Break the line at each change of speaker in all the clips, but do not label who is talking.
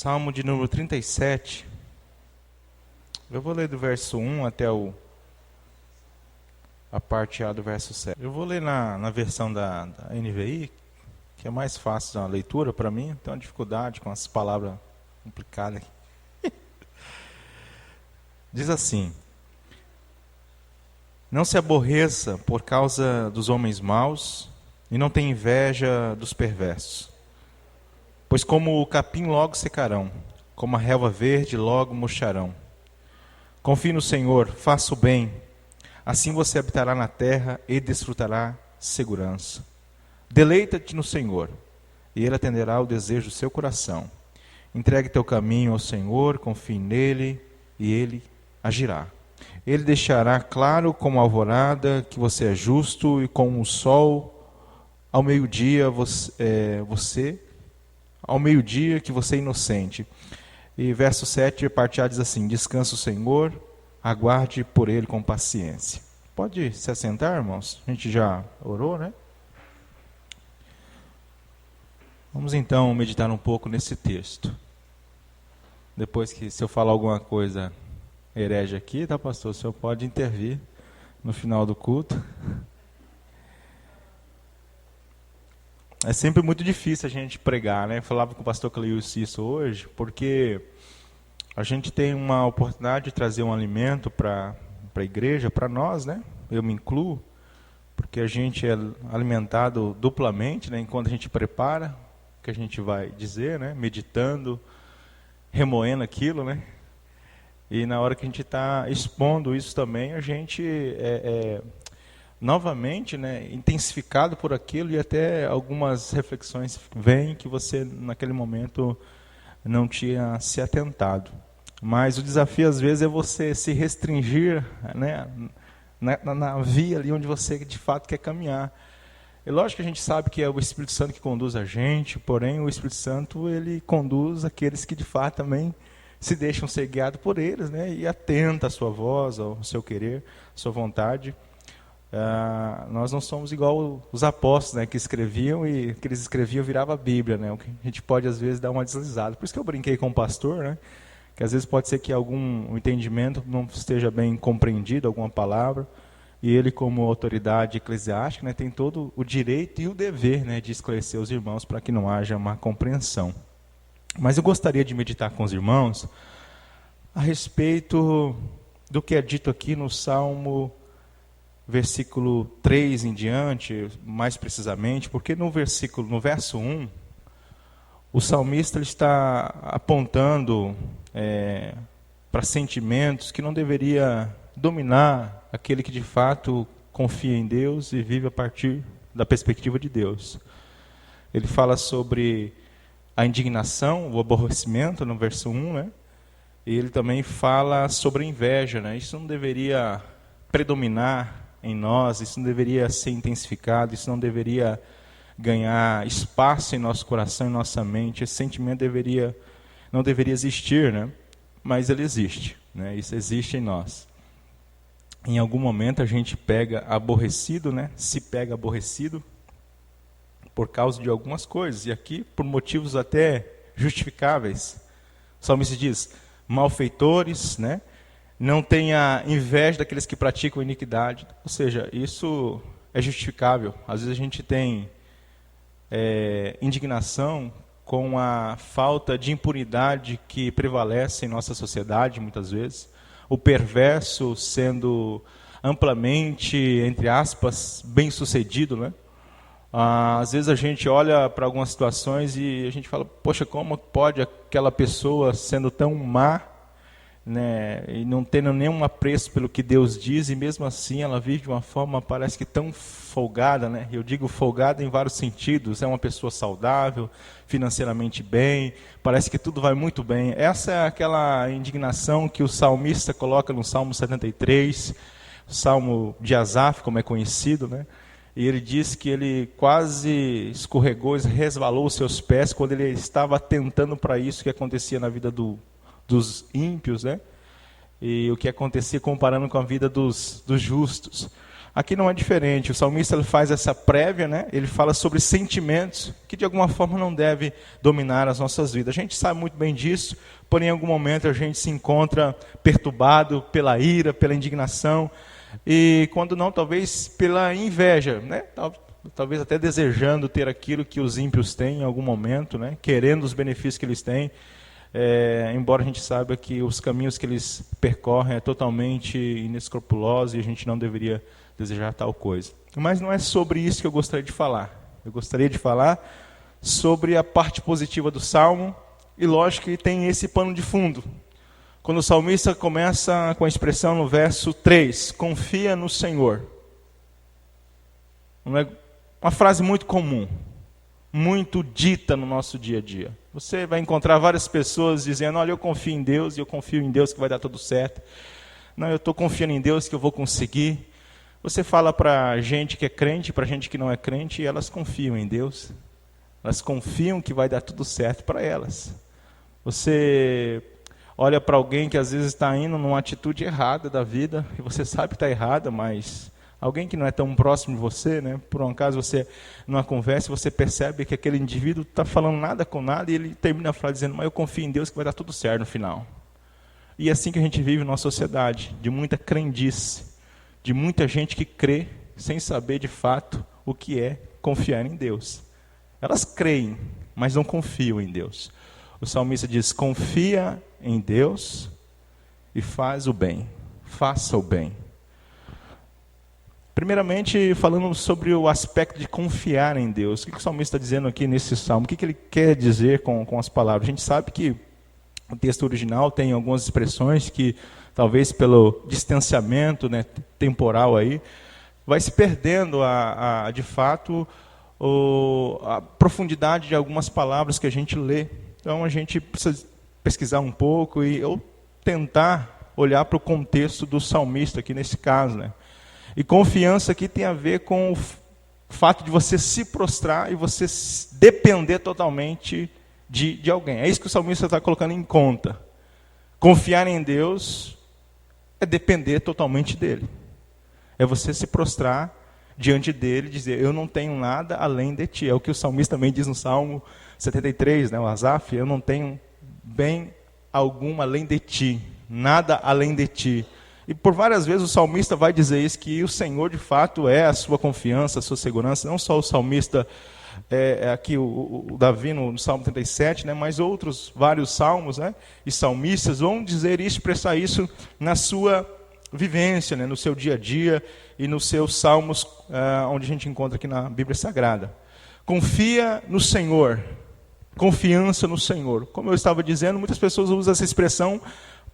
Salmo de número 37. Eu vou ler do verso 1 até a parte A do verso 7. Eu vou ler na versão da NVI, que é mais fácil da leitura para mim. Tenho uma dificuldade com as palavras complicadas aqui. Diz assim: não se aborreça por causa dos homens maus, e não tenha inveja dos perversos. Pois como o capim logo secarão, como a relva verde logo murcharão. Confie no Senhor, faça o bem, assim você habitará na terra e desfrutará segurança. Deleita-te no Senhor, e Ele atenderá o desejo do seu coração. Entregue teu caminho ao Senhor, confie nele, e Ele agirá. Ele deixará claro como a alvorada que você é justo, e como o sol ao meio-dia ao meio-dia que você é inocente. E verso 7, a parte A diz assim: descansa o Senhor, aguarde por Ele com paciência. Pode se assentar, irmãos? A gente já orou, né? Vamos então meditar um pouco nesse texto. Depois que, se eu falar alguma coisa herege aqui, tá, pastor? O senhor pode intervir no final do culto. É sempre muito difícil a gente pregar, né? Eu falava com o pastor Cleilson isso hoje, porque a gente tem uma oportunidade de trazer um alimento para a igreja, para nós, né? Eu me incluo, porque a gente é alimentado duplamente, né? Enquanto a gente prepara o que a gente vai dizer, né? Meditando, remoendo aquilo, né? E na hora que a gente está expondo isso também, a gente novamente, né, intensificado por aquilo, e até algumas reflexões vêm que você, naquele momento, não tinha se atentado. Mas o desafio, às vezes, é você se restringir, né, na via ali onde você, de fato, quer caminhar. É lógico que a gente sabe que é o Espírito Santo que conduz a gente, porém, o Espírito Santo, ele conduz aqueles que, de fato, também se deixam ser guiados por eles, né, e atenta à sua voz, ao seu querer, à sua vontade. Nós não somos igual os apóstolos, né, que escreviam, e o que eles escreviam virava a Bíblia, né, o que a gente pode às vezes dar uma deslizada. Por isso que eu brinquei com o pastor, né, que às vezes pode ser que algum entendimento não esteja bem compreendido, alguma palavra, e ele, como autoridade eclesiástica, né, tem todo o direito e o dever, né, de esclarecer os irmãos para que não haja má compreensão. Mas eu gostaria de meditar com os irmãos a respeito do que é dito aqui no Salmo versículo 3 em diante, mais precisamente, porque no verso 1, o salmista ele está apontando para sentimentos que não deveria dominar aquele que de fato confia em Deus e vive a partir da perspectiva de Deus. Ele fala sobre a indignação, o aborrecimento, no verso 1, né? E ele também fala sobre a inveja, né? Isso não deveria predominar em nós, isso não deveria ser intensificado, isso não deveria ganhar espaço em nosso coração, em nossa mente. Esse sentimento não deveria existir, né? Mas ele existe, né? Isso existe em nós. Em algum momento a gente pega aborrecido, né? Se pega aborrecido por causa de algumas coisas, e aqui por motivos até justificáveis. O salmista diz: malfeitores, né? Não tenha inveja daqueles que praticam iniquidade. Ou seja, isso é justificável. Às vezes a gente tem indignação com a falta de impunidade que prevalece em nossa sociedade, muitas vezes. O perverso sendo amplamente, entre aspas, bem-sucedido, né? Às vezes a gente olha para algumas situações e a gente fala: poxa, como pode aquela pessoa, sendo tão má, né, e não tendo nenhum apreço pelo que Deus diz, e mesmo assim ela vive de uma forma, parece que tão folgada, né? Eu digo folgada em vários sentidos. É uma pessoa saudável, financeiramente bem, parece que tudo vai muito bem. Essa é aquela indignação que o salmista coloca no Salmo 73, o Salmo de Asaf, como é conhecido, né? E ele diz que ele quase escorregou, resvalou os seus pés quando ele estava atentando para isso que acontecia na vida dos ímpios, né? E o que acontecia comparando com a vida dos justos. Aqui não é diferente. O salmista ele faz essa prévia, né? Ele fala sobre sentimentos que de alguma forma não devem dominar as nossas vidas. A gente sabe muito bem disso, porém em algum momento a gente se encontra perturbado pela ira, pela indignação, e quando não, talvez pela inveja, né? Talvez até desejando ter aquilo que os ímpios têm em algum momento, né? Querendo os benefícios que eles têm. Embora a gente saiba que os caminhos que eles percorrem é totalmente inescrupuloso e a gente não deveria desejar tal coisa. Mas não é sobre isso que eu gostaria de falar. Eu gostaria de falar sobre a parte positiva do Salmo, e lógico que tem esse pano de fundo. Quando o salmista começa com a expressão no verso 3, confia no Senhor. Não é uma frase muito comum, muito dita no nosso dia a dia. Você vai encontrar várias pessoas dizendo, olha, eu confio em Deus, e eu confio em Deus que vai dar tudo certo. Não, eu estou confiando em Deus que eu vou conseguir. Você fala para gente que é crente, para gente que não é crente, e elas confiam em Deus. Elas confiam que vai dar tudo certo para elas. Você olha para alguém que às vezes está indo numa atitude errada da vida, e você sabe que está errada, mas alguém que não é tão próximo de você, né? Por um acaso você, numa conversa, você percebe que aquele indivíduo está falando nada com nada, e ele termina a frase dizendo, mas eu confio em Deus que vai dar tudo certo no final. E é assim que a gente vive numa sociedade, de muita crendice, de muita gente que crê sem saber de fato o que é confiar em Deus. Elas creem, mas não confiam em Deus. O salmista diz, confia em Deus e faz o bem, faça o bem. Primeiramente, falando sobre o aspecto de confiar em Deus. O que o salmista está dizendo aqui nesse salmo? O que ele quer dizer com as palavras? A gente sabe que o texto original tem algumas expressões que, talvez pelo distanciamento, né, temporal aí, vai se perdendo de fato a profundidade de algumas palavras que a gente lê. Então a gente precisa pesquisar um pouco ou tentar olhar para o contexto do salmista aqui nesse caso, né? E confiança aqui tem a ver com o fato de você se prostrar e você depender totalmente de alguém. É isso que o salmista está colocando em conta. Confiar em Deus é depender totalmente dele. É você se prostrar diante dele e dizer, eu não tenho nada além de ti. É o que o salmista também diz no Salmo 73, né, o Asaf, eu não tenho bem algum além de ti, nada além de ti. E por várias vezes o salmista vai dizer isso, que o Senhor de fato é a sua confiança, a sua segurança. Não só o salmista, aqui o Davi no Salmo 37, né, mas outros vários salmos, né, e salmistas vão dizer isso, expressar isso na sua vivência, né, no seu dia a dia e nos seus salmos, onde a gente encontra aqui na Bíblia Sagrada. Confia no Senhor, confiança no Senhor. Como eu estava dizendo, muitas pessoas usam essa expressão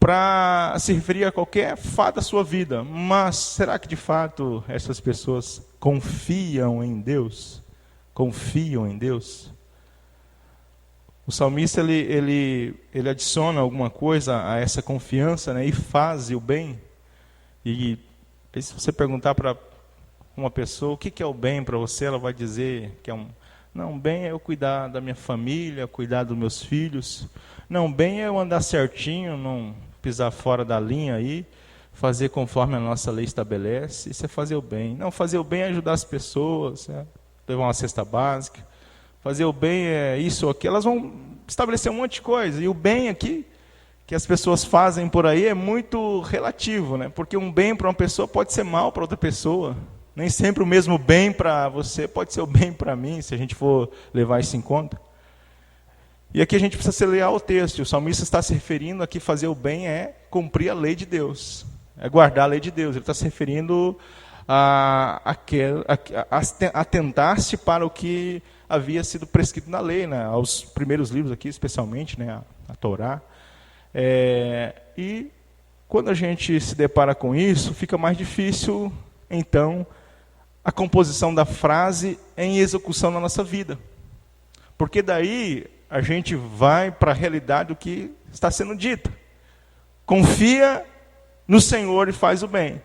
para se referir a qualquer fato da sua vida. Mas será que de fato essas pessoas confiam em Deus? Confiam em Deus? O salmista ele adiciona alguma coisa a essa confiança, né, e faz o bem. E se você perguntar para uma pessoa o que é o bem para você, ela vai dizer que não, bem é eu cuidar da minha família, cuidar dos meus filhos. Não, bem é eu andar certinho, não pisar fora da linha aí, fazer conforme a nossa lei estabelece. Isso é fazer o bem. Não, fazer o bem é ajudar as pessoas, levar uma cesta básica. Fazer o bem é isso ou aquilo. Elas vão estabelecer um monte de coisa. E o bem aqui, que as pessoas fazem por aí, é muito relativo, né? Porque um bem para uma pessoa pode ser mal para outra pessoa. Nem sempre o mesmo bem para você pode ser o bem para mim, se a gente for levar isso em conta. E aqui a gente precisa ser leal ao texto. O salmista está se referindo aqui, fazer o bem é cumprir a lei de Deus. É guardar a lei de Deus. Ele está se referindo a atentar-se para o que havia sido prescrito na lei, né? Aos primeiros livros aqui, especialmente, né? A Torá. E quando a gente se depara com isso, fica mais difícil, então, a composição da frase em execução na nossa vida. Porque daí a gente vai para a realidade do que está sendo dito. Confia no Senhor e faz o bem.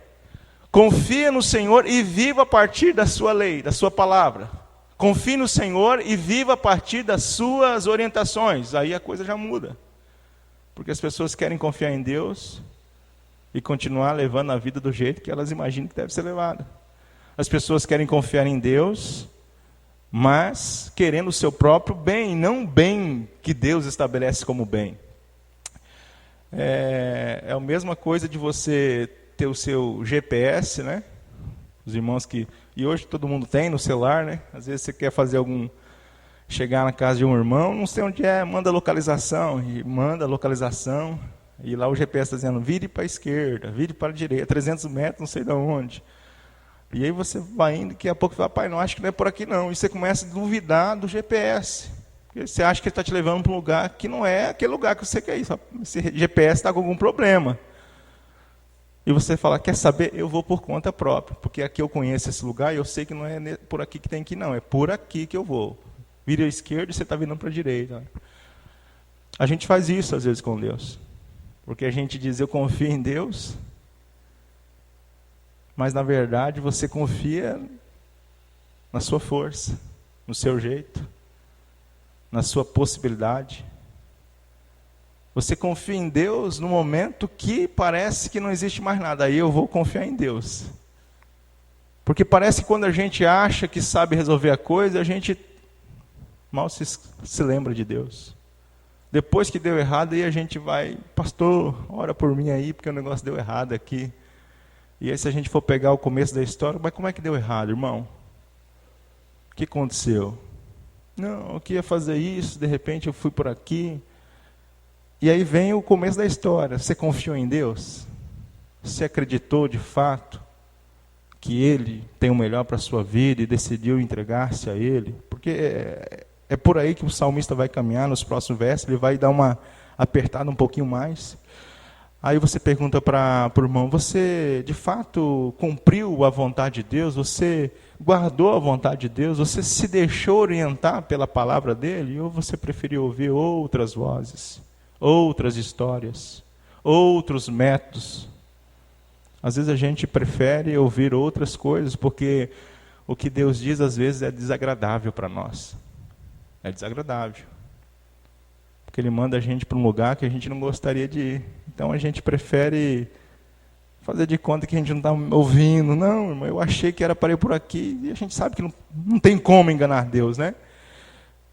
Confia no Senhor e viva a partir da sua lei, da sua palavra. Confie no Senhor e viva a partir das suas orientações. Aí a coisa já muda. Porque as pessoas querem confiar em Deus e continuar levando a vida do jeito que elas imaginam que deve ser levada. As pessoas querem confiar em Deus, mas querendo o seu próprio bem, não o bem que Deus estabelece como bem. É a mesma coisa de você ter o seu GPS, né? Os irmãos e hoje todo mundo tem no celular, né? Às vezes você quer fazer chegar na casa de um irmão, não sei onde é, manda localização, e lá o GPS está dizendo, vire para a esquerda, vire para a direita, 300 metros, não sei de onde. E aí você vai indo, daqui a pouco você fala, pai, não, acho que não é por aqui não. E você começa a duvidar do GPS. Porque você acha que ele está te levando para um lugar que não é aquele lugar que você quer ir. Esse GPS está com algum problema. E você fala, quer saber? Eu vou por conta própria. Porque aqui eu conheço esse lugar e eu sei que não é por aqui que tem que ir, não. É por aqui que eu vou. Vira à esquerda e você está virando para a direita. A gente faz isso às vezes com Deus. Porque a gente diz, eu confio em Deus, mas na verdade você confia na sua força, no seu jeito, na sua possibilidade. Você confia em Deus no momento que parece que não existe mais nada. Aí eu vou confiar em Deus. Porque parece que quando a gente acha que sabe resolver a coisa, a gente mal se lembra de Deus. Depois que deu errado, aí a gente vai, pastor, ora por mim aí, porque o negócio deu errado aqui. E aí se a gente for pegar o começo da história, mas como é que deu errado, irmão? O que aconteceu? Não, eu queria fazer isso, de repente eu fui por aqui. E aí vem o começo da história. Você confiou em Deus? Você acreditou de fato que Ele tem o melhor para a sua vida e decidiu entregar-se a Ele? Porque é por aí que o salmista vai caminhar nos próximos versos, ele vai dar uma apertada um pouquinho mais. Aí você pergunta para o irmão, você de fato cumpriu a vontade de Deus? Você guardou a vontade de Deus? Você se deixou orientar pela palavra dele? Ou você preferiu ouvir outras vozes, outras histórias, outros métodos? Às vezes a gente prefere ouvir outras coisas, porque o que Deus diz às vezes é desagradável para nós. É desagradável. Porque Ele manda a gente para um lugar que a gente não gostaria de ir. Então a gente prefere fazer de conta que a gente não está ouvindo. Não, irmão, eu achei que era para ir por aqui. E a gente sabe que não tem como enganar Deus, né?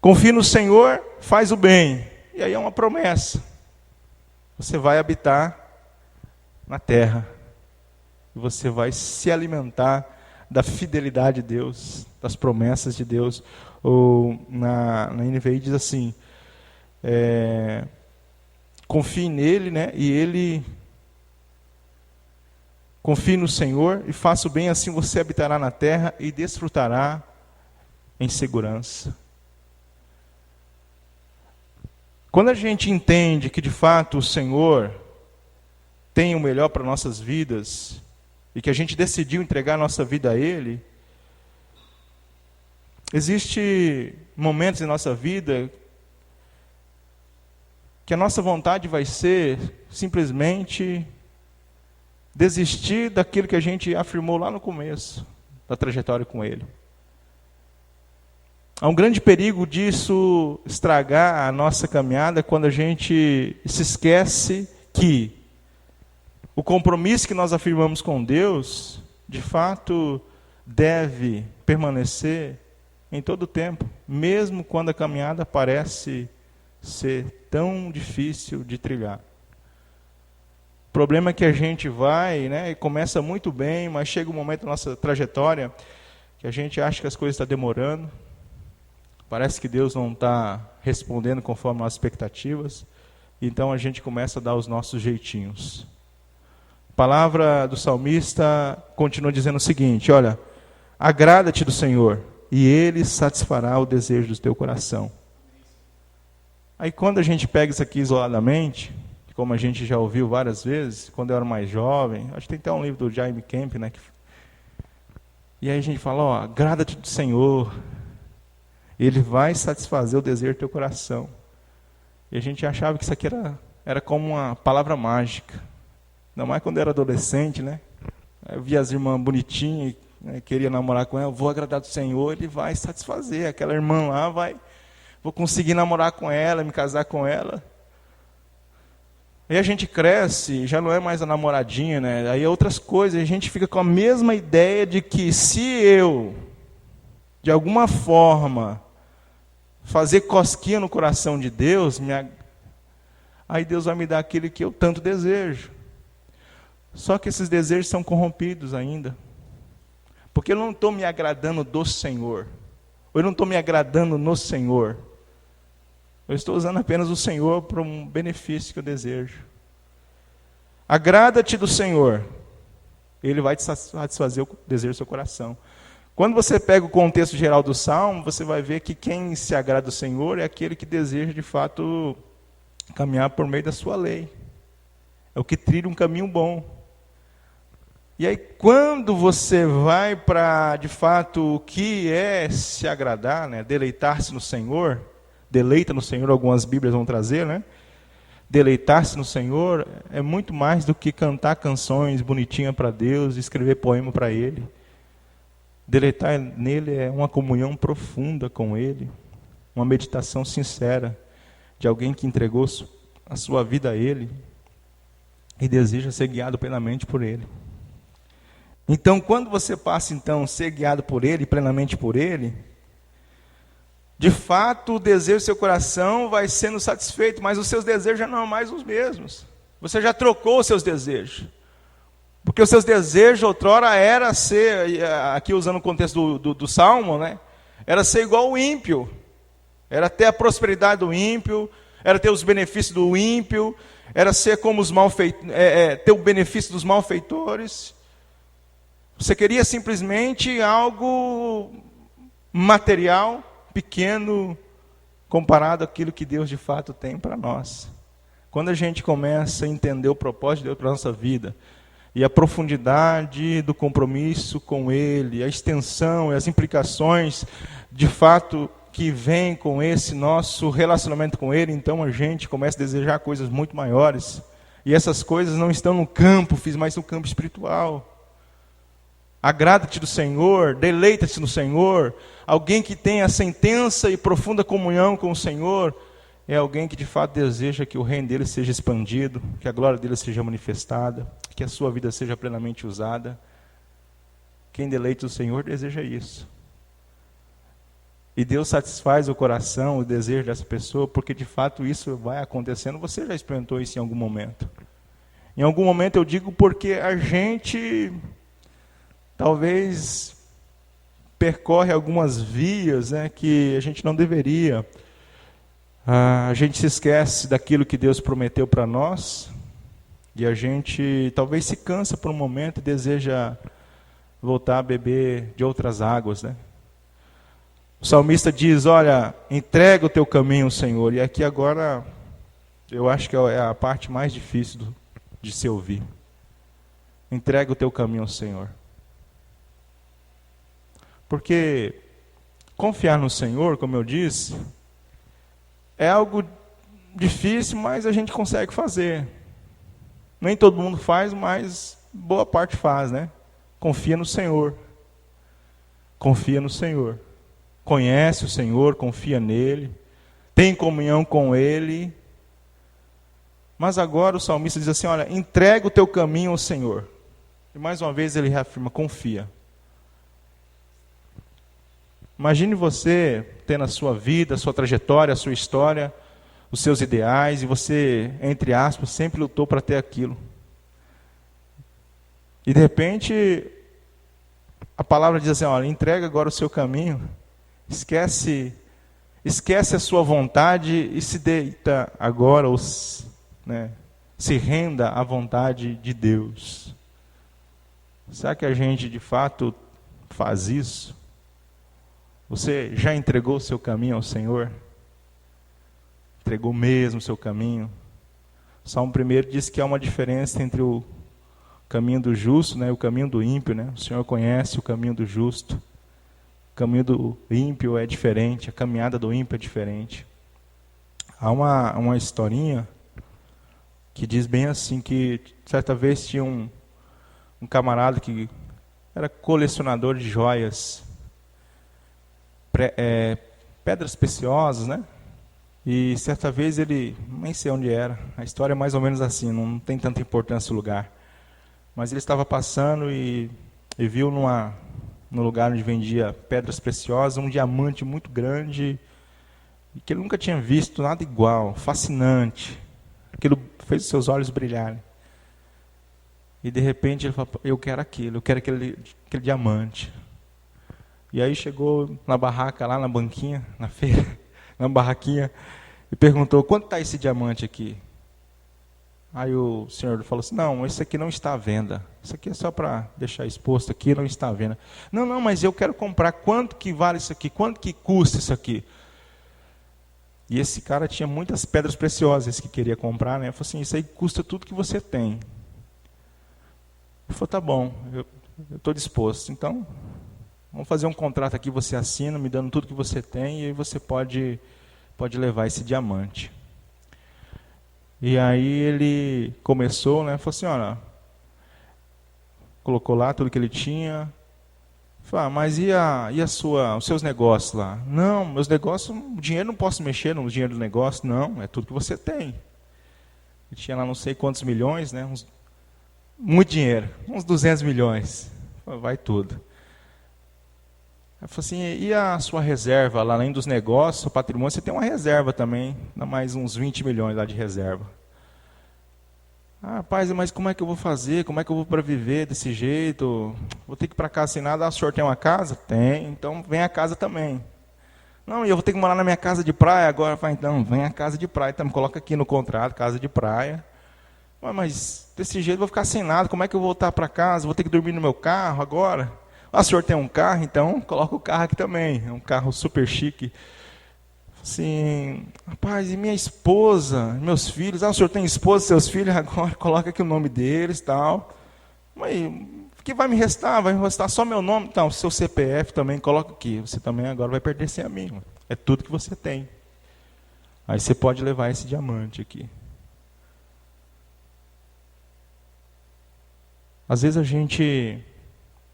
Confie no Senhor, faz o bem. E aí é uma promessa. Você vai habitar na terra. E você vai se alimentar da fidelidade de Deus, das promessas de Deus. Ou na NVI diz assim, confie nele, né? E ele confie no Senhor e faça o bem, assim você habitará na terra e desfrutará em segurança. Quando a gente entende que de fato o Senhor tem o melhor para nossas vidas e que a gente decidiu entregar a nossa vida a Ele, existem momentos em nossa vida que a nossa vontade vai ser simplesmente desistir daquilo que a gente afirmou lá no começo da trajetória com Ele. Há um grande perigo disso estragar a nossa caminhada quando a gente se esquece que o compromisso que nós afirmamos com Deus, de fato, deve permanecer em todo o tempo, mesmo quando a caminhada parece ser tão difícil de trilhar. O problema é que a gente vai, né, e começa muito bem, mas chega um momento da nossa trajetória que a gente acha que as coisas estão demorando, parece que Deus não está respondendo conforme as expectativas, então a gente começa a dar os nossos jeitinhos. A palavra do salmista continua dizendo o seguinte, olha, agrada-te do Senhor, e Ele satisfará o desejo do teu coração. Aí quando a gente pega isso aqui isoladamente, como a gente já ouviu várias vezes, quando eu era mais jovem, acho que tem até um livro do Jaime Kemp, né? E aí a gente fala, ó, agrada-te do Senhor, Ele vai satisfazer o desejo do teu coração. E a gente achava que isso aqui era como uma palavra mágica. Ainda mais quando eu era adolescente, né? Eu via as irmãs bonitinhas, né, queria namorar com ela, vou agradar do Senhor, Ele vai satisfazer. Aquela irmã lá vou conseguir namorar com ela, me casar com ela. Aí a gente cresce, já não é mais a namoradinha, né? Aí é outras coisas, a gente fica com a mesma ideia de que se eu, de alguma forma, fazer cosquinha no coração de Deus, aí Deus vai me dar aquilo que eu tanto desejo. Só que esses desejos são corrompidos ainda. Porque eu não estou me agradando do Senhor. Ou eu não estou me agradando no Senhor. Eu estou usando apenas o Senhor para um benefício que eu desejo. Agrada-te do Senhor. Ele vai te satisfazer o desejo do seu coração. Quando você pega o contexto geral do Salmo, você vai ver que quem se agrada do Senhor é aquele que deseja, de fato, caminhar por meio da sua lei. É o que trilha um caminho bom. E aí, quando você vai para, de fato, o que é se agradar, né? Deleitar-se no Senhor, deleita no Senhor, algumas Bíblias vão trazer, né? Deleitar-se no Senhor é muito mais do que cantar canções bonitinhas para Deus, escrever poema para Ele. Deleitar nele é uma comunhão profunda com Ele, uma meditação sincera de alguém que entregou a sua vida a Ele e deseja ser guiado plenamente por Ele. Então, quando você passa então a ser guiado por Ele, plenamente por Ele, de fato o desejo do seu coração vai sendo satisfeito, mas os seus desejos já não são mais os mesmos. Você já trocou os seus desejos. Porque os seus desejos, outrora, era ser, aqui usando o contexto do Salmo, né? Era ser igual o ímpio. Era ter a prosperidade do ímpio, era ter os benefícios do ímpio, era ser como os ter o benefício dos malfeitores. Você queria simplesmente algo material, pequeno, comparado àquilo que Deus de fato tem para nós. Quando a gente começa a entender o propósito de Deus para a nossa vida, e a profundidade do compromisso com Ele, a extensão e as implicações, de fato, que vem com esse nosso relacionamento com Ele, então a gente começa a desejar coisas muito maiores. E essas coisas não estão no campo físico, mas no campo espiritual. Agrada-te do Senhor, deleita-te no Senhor. Alguém que tem essa intensa e profunda comunhão com o Senhor, é alguém que de fato deseja que o reino dele seja expandido, que a glória dele seja manifestada, que a sua vida seja plenamente usada. Quem deleita o Senhor deseja isso. E Deus satisfaz o coração, o desejo dessa pessoa, porque de fato isso vai acontecendo. Você já experimentou isso em algum momento? Em algum momento eu digo porque a gente talvez percorre algumas vias, né, que a gente não deveria. A gente se esquece daquilo que Deus prometeu para nós, e a gente talvez se cansa por um momento e deseja voltar a beber de outras águas, né? O salmista diz, olha, entrega o teu caminho ao Senhor. E aqui agora, eu acho que é a parte mais difícil de se ouvir. Entrega o teu caminho ao Senhor. Porque confiar no Senhor, como eu disse, é algo difícil, mas a gente consegue fazer. Nem todo mundo faz, mas boa parte faz, né? Confia no Senhor. Confia no Senhor. Conhece o Senhor, confia nele. Tem comunhão com Ele. Mas agora o salmista diz assim, olha, entrega o teu caminho ao Senhor. E mais uma vez ele reafirma, confia. Imagine você ter na sua vida, a sua trajetória, a sua história, os seus ideais, e você, entre aspas, sempre lutou para ter aquilo. E de repente, a palavra diz assim, olha, entrega agora o seu caminho, esquece a sua vontade e se deita agora, né, se renda à vontade de Deus. Será que a gente de fato faz isso? Você já entregou o seu caminho ao Senhor? Entregou mesmo o seu caminho? O Salmo 1 diz que há uma diferença entre o caminho do justo, né, e o caminho do ímpio, né? O Senhor conhece o caminho do justo. O caminho do ímpio é diferente, a caminhada do ímpio é diferente. Há uma historinha que diz bem assim, que certa vez tinha um camarada que era colecionador de joias, pedras preciosas, né? E certa vez ele, nem sei onde era, a história é mais ou menos assim, não tem tanta importância o lugar. Mas ele estava passando e viu no lugar onde vendia pedras preciosas um diamante muito grande, que ele nunca tinha visto nada igual, fascinante. Aquilo fez os seus olhos brilharem. E de repente ele falou, eu quero aquilo, eu quero aquele diamante. E aí chegou na barraca lá, na banquinha, na feira, na barraquinha, e perguntou, quanto está esse diamante aqui? Aí o senhor falou assim, não, esse aqui não está à venda. Isso aqui é só para deixar exposto aqui, não está à venda. Não, mas eu quero comprar. Quanto que vale isso aqui? Quanto que custa isso aqui? E esse cara tinha muitas pedras preciosas, esse que queria comprar, né? Ele falou assim, isso aí custa tudo que você tem. Ele falou, tá bom, eu estou disposto. Então, vamos fazer um contrato aqui, você assina, me dando tudo que você tem, e aí você pode levar esse diamante. E aí ele começou, né? Falou assim, olha, colocou lá tudo que ele tinha. Falou, mas e os seus negócios lá? Não, meus negócios, o dinheiro não posso mexer no dinheiro do negócio, não, é tudo que você tem. Ele tinha lá não sei quantos milhões, né? Muito dinheiro, uns 200 milhões. Falou, vai tudo. Ele falou assim, e a sua reserva lá, além dos negócios, o patrimônio, você tem uma reserva também, dá mais uns 20 milhões lá de reserva. Ah, rapaz, mas como é que eu vou fazer? Como é que eu vou para viver desse jeito? Vou ter que ir para casa sem nada. Ah, o senhor tem uma casa? Tem, então vem a casa também. Não, e eu vou ter que morar na minha casa de praia agora? Fala, então, vem a casa de praia, então coloca aqui no contrato, casa de praia. Mas desse jeito eu vou ficar sem nada, como é que eu vou voltar para casa? Vou ter que dormir no meu carro agora? Ah, o senhor tem um carro? Então coloca o carro aqui também, é um carro super chique. Assim, rapaz, e minha esposa, meus filhos? Ah, o senhor tem esposa, seus filhos? Agora coloca aqui o nome deles e tal. Mas o que vai me restar? Vai me restar só meu nome? Então, seu CPF também, coloca aqui. Você também agora vai pertencer a mim. É tudo que você tem. Aí você pode levar esse diamante aqui. Às vezes a gente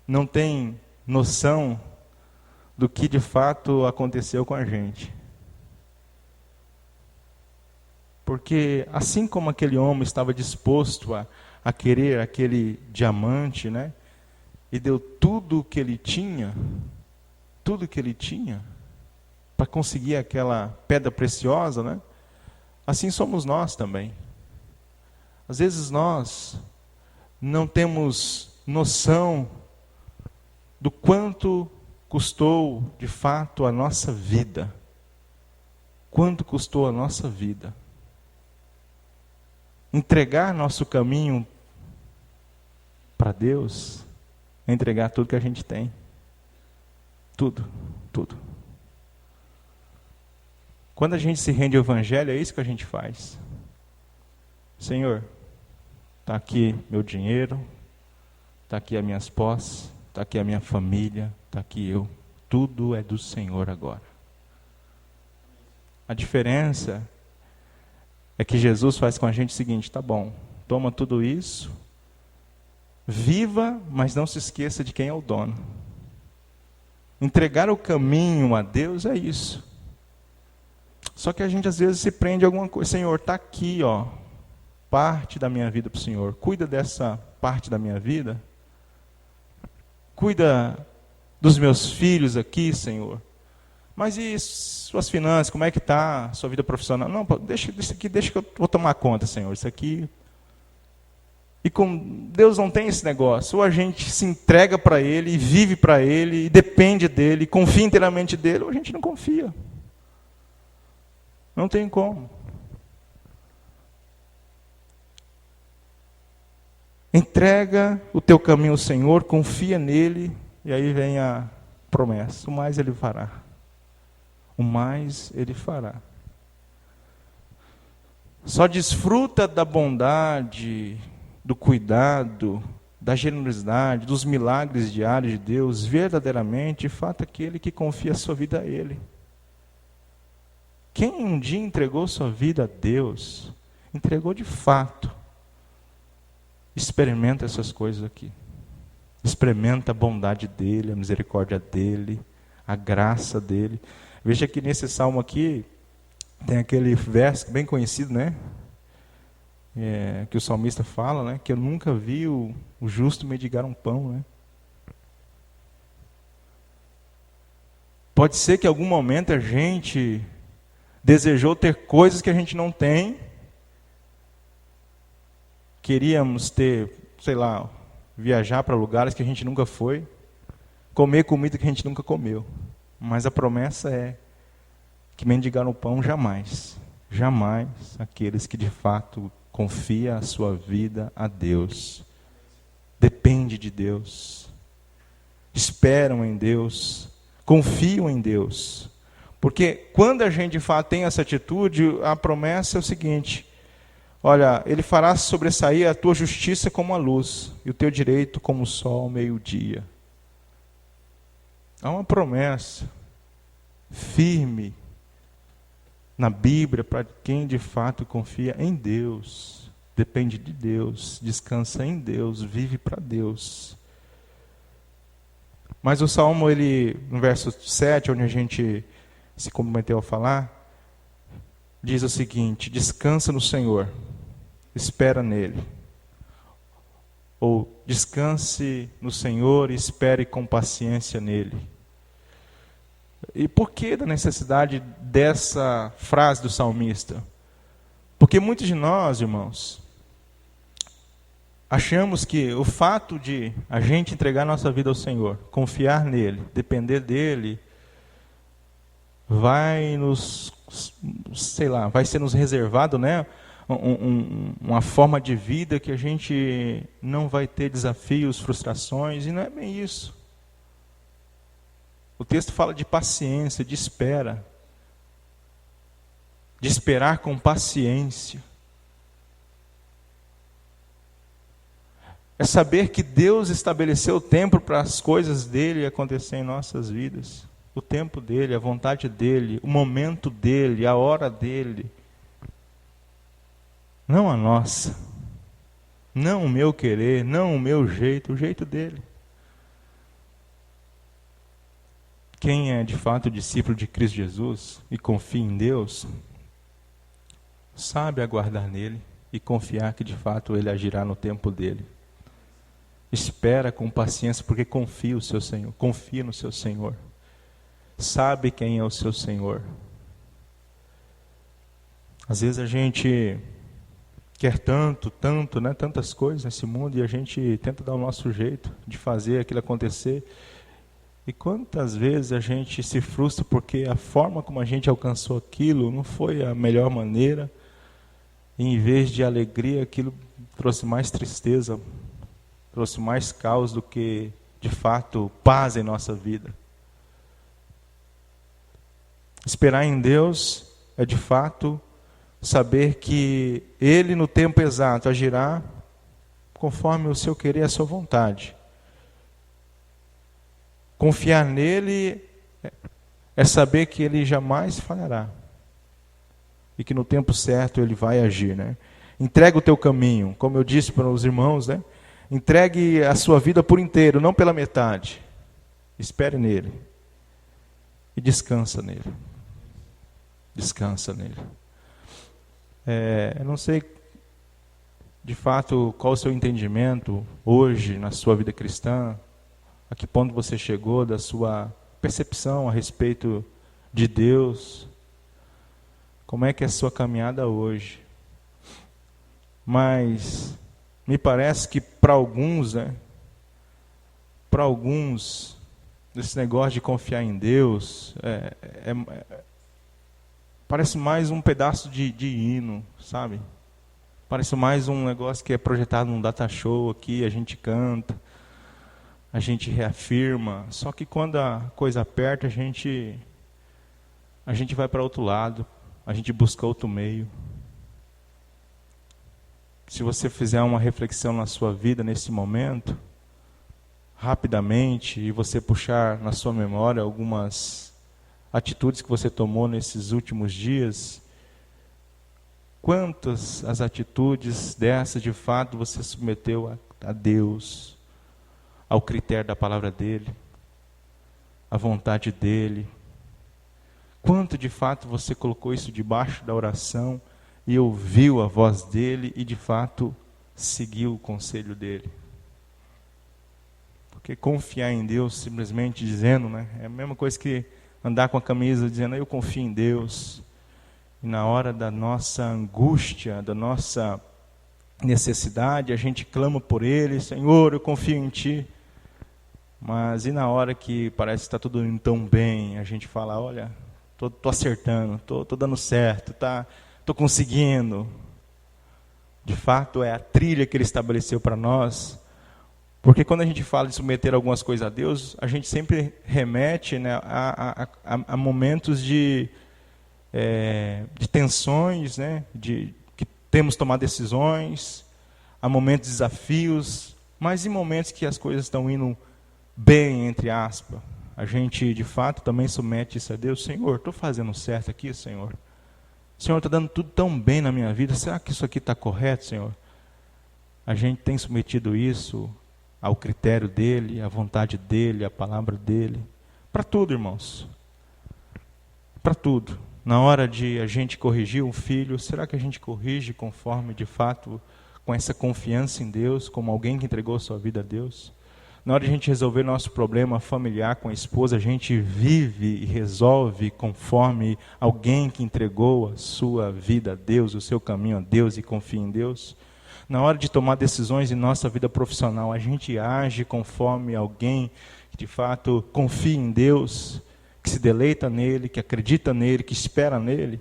não tem noção do que de fato aconteceu com a gente. Porque assim como aquele homem estava disposto a querer aquele diamante, né? E deu tudo o que ele tinha, para conseguir aquela pedra preciosa, né? Assim somos nós também. Às vezes nós não temos noção do quanto custou de fato a nossa vida. Quanto custou a nossa vida. Entregar nosso caminho para Deus é entregar tudo que a gente tem. Tudo, tudo. Quando a gente se rende ao Evangelho, é isso que a gente faz. Senhor, está aqui meu dinheiro, está aqui as minhas posses, está aqui a minha família, está aqui eu. Tudo é do Senhor agora. A diferença é que Jesus faz com a gente o seguinte, tá bom, toma tudo isso, viva, mas não se esqueça de quem é o dono. Entregar o caminho a Deus é isso. Só que a gente às vezes se prende a alguma coisa. Senhor, está aqui, ó, parte da minha vida para o Senhor. Cuida dessa parte da minha vida. Cuida dos meus filhos aqui, Senhor. Mas e suas finanças, como é que está? Sua vida profissional? Não, deixa isso aqui, deixa que eu vou tomar conta, Senhor. Isso aqui. E com Deus não tem esse negócio. Ou a gente se entrega para Ele, e vive para Ele, e depende dEle, e confia inteiramente dEle, ou a gente não confia. Não tem como. Entrega o teu caminho ao Senhor, confia nele, e aí vem a promessa. O mais Ele fará. O mais Ele fará. Só desfruta da bondade, do cuidado, da generosidade, dos milagres diários de Deus, verdadeiramente, de fato, aquele que confia a sua vida a Ele. Quem um dia entregou sua vida a Deus, entregou de fato. Experimenta essas coisas aqui. Experimenta a bondade dEle, a misericórdia dEle, a graça dEle. Veja que nesse salmo aqui, Tem aquele verso bem conhecido, né? Que o salmista fala, né? Que eu nunca vi o justo mendigar um pão, né? Pode ser que em algum momento a gente desejou ter coisas que a gente não tem. Queríamos ter, sei lá, viajar para lugares que a gente nunca foi, comer comida que a gente nunca comeu. Mas a promessa é que mendigar o pão jamais, jamais aqueles que de fato confiam a sua vida a Deus, depende de Deus, esperam em Deus, confiam em Deus. Porque quando a gente de fato tem essa atitude, a promessa é o seguinte: olha, Ele fará sobressair a tua justiça como a luz, e o teu direito como o sol ao meio-dia. Há uma promessa firme na Bíblia para quem de fato confia em Deus, depende de Deus, descansa em Deus, vive para Deus. Mas o Salmo, no verso 7, onde a gente se comprometeu a falar, diz o seguinte: descansa no Senhor, espera nele. Ou descanse no Senhor e espere com paciência nele. E por que da necessidade dessa frase do salmista? Porque muitos de nós, irmãos, achamos que o fato de a gente entregar nossa vida ao Senhor, confiar nele, depender dele, vai ser nos reservado, né? Uma forma de vida que a gente não vai ter desafios, frustrações, e não é bem isso. O texto fala de paciência, de espera, de esperar com paciência. É saber que Deus estabeleceu o tempo para as coisas dele acontecer em nossas vidas. O tempo dele, a vontade dele, o momento dele, a hora dele. Não a nossa. Não o meu querer, não o meu jeito, o jeito dele. Quem é de fato discípulo de Cristo Jesus e confia em Deus, sabe aguardar nele e confiar que de fato ele agirá no tempo dele. Espera com paciência porque confia no seu Senhor. Sabe quem é o seu Senhor. Às vezes a gente quer tanto, né, tantas coisas nesse mundo, e a gente tenta dar o nosso jeito de fazer aquilo acontecer. E quantas vezes a gente se frustra porque a forma como a gente alcançou aquilo não foi a melhor maneira, e em vez de alegria, aquilo trouxe mais tristeza, trouxe mais caos do que, de fato, paz em nossa vida. Esperar em Deus é, de fato, saber que Ele, no tempo exato, agirá conforme o seu querer e a sua vontade. Confiar nele é saber que ele jamais falhará. E que no tempo certo ele vai agir, né? Entrega o teu caminho, como eu disse para os irmãos, né? Entregue a sua vida por inteiro, não pela metade. Espere nele. E descansa nele. Descansa nele. Eu não sei, de fato, qual o seu entendimento hoje na sua vida cristã, a que ponto você chegou da sua percepção a respeito de Deus, como é que é a sua caminhada hoje. Mas me parece que para alguns, né, esse negócio de confiar em Deus parece mais um pedaço de hino, sabe? Parece mais um negócio que é projetado num data show aqui, a gente canta, a gente reafirma, só que quando a coisa aperta, a gente vai para outro lado, a gente busca outro meio. Se você fizer uma reflexão na sua vida nesse momento, rapidamente, e você puxar na sua memória algumas atitudes que você tomou nesses últimos dias, quantas as atitudes dessas de fato você submeteu a Deus, ao critério da palavra dele, à vontade dele? Quanto de fato você colocou isso debaixo da oração e ouviu a voz dele e de fato seguiu o conselho dele? Porque confiar em Deus simplesmente dizendo, né, é a mesma coisa que andar com a camisa dizendo, eu confio em Deus. E na hora da nossa angústia, da nossa necessidade, a gente clama por Ele, Senhor, eu confio em Ti. Mas e na hora que parece que está tudo indo tão bem, a gente fala, olha, tô acertando, tô dando certo, tô conseguindo. De fato, é a trilha que Ele estabeleceu para nós. Porque quando a gente fala de submeter algumas coisas a Deus, a gente sempre remete, né, a momentos de tensões, né, que temos que tomar decisões, a momentos de desafios, mas em momentos que as coisas estão indo bem, entre aspas, a gente de fato também submete isso a Deus. Senhor, estou fazendo certo aqui, Senhor? Senhor, está dando tudo tão bem na minha vida, será que isso aqui está correto, Senhor? A gente tem submetido isso ao critério dele, à vontade dele, à palavra dele, para tudo, irmãos, para tudo. Na hora de a gente corrigir um filho, será que a gente corrige conforme, de fato, com essa confiança em Deus, como alguém que entregou a sua vida a Deus? Na hora de a gente resolver nosso problema familiar com a esposa, a gente vive e resolve conforme alguém que entregou a sua vida a Deus, o seu caminho a Deus e confia em Deus? Na hora de tomar decisões em nossa vida profissional, a gente age conforme alguém que de fato confia em Deus, que se deleita nele, que acredita nele, que espera nele?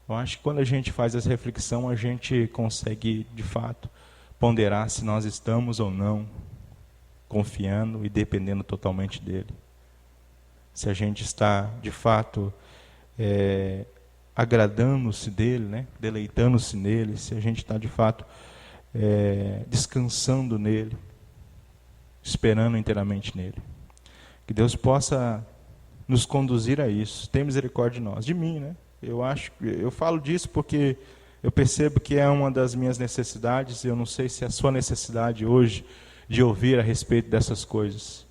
Eu acho que quando a gente faz essa reflexão, a gente consegue de fato ponderar se nós estamos ou não confiando e dependendo totalmente dele. Se a gente está de fato agradando-se dele, né? Deleitando-se nele, se a gente está de fato descansando nele, esperando inteiramente nele. Que Deus possa nos conduzir a isso. Tem misericórdia de nós, de mim, né? Eu falo disso porque eu percebo que é uma das minhas necessidades. Eu não sei se é a sua necessidade hoje de ouvir a respeito dessas coisas,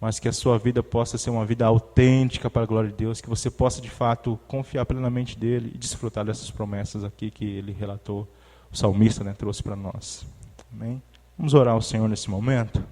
mas que a sua vida possa ser uma vida autêntica para a glória de Deus, que você possa de fato confiar plenamente dele e desfrutar dessas promessas aqui que ele relatou, o salmista, né, trouxe para nós. Amém? Vamos orar ao Senhor nesse momento?